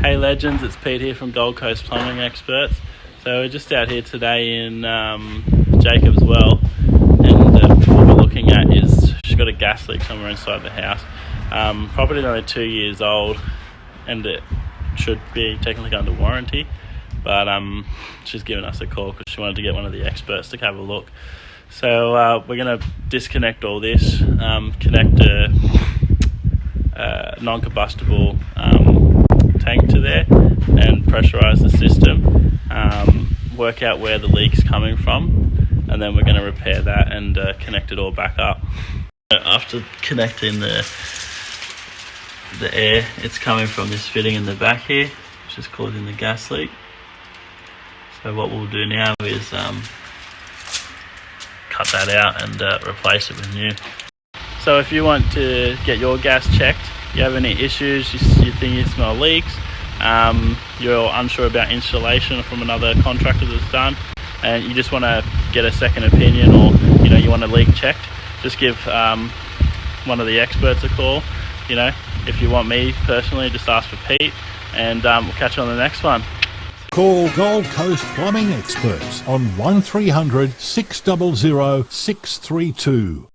Hey legends, it's Pete here from Gold Coast Plumbing Experts. So we're just out here today in Jacob's Well, and what we're looking at is she's got a gas leak somewhere inside the house. Property's only 2 years old and it should be technically under warranty, but she's given us a call because she wanted to get one of the experts to have a look. So we're going to disconnect all this, connect a non-combustible tank to there and pressurize the system, work out where the leak's coming from, and then we're going to repair that and connect it all back up. After connecting the air, it's coming from this fitting in the back here, which is causing the gas leak. So what we'll do now is cut that out and replace it with new. So if you want to get your gas checked, you have any issues, you think you smell leaks, you're unsure about installation from another contractor that's done, and you just want to get a second opinion, or you want a leak checked, just give one of the experts a call. If you want me personally, just ask for Pete, and we'll catch you on the next one. Call Gold Coast Plumbing Experts on 1300 600 632.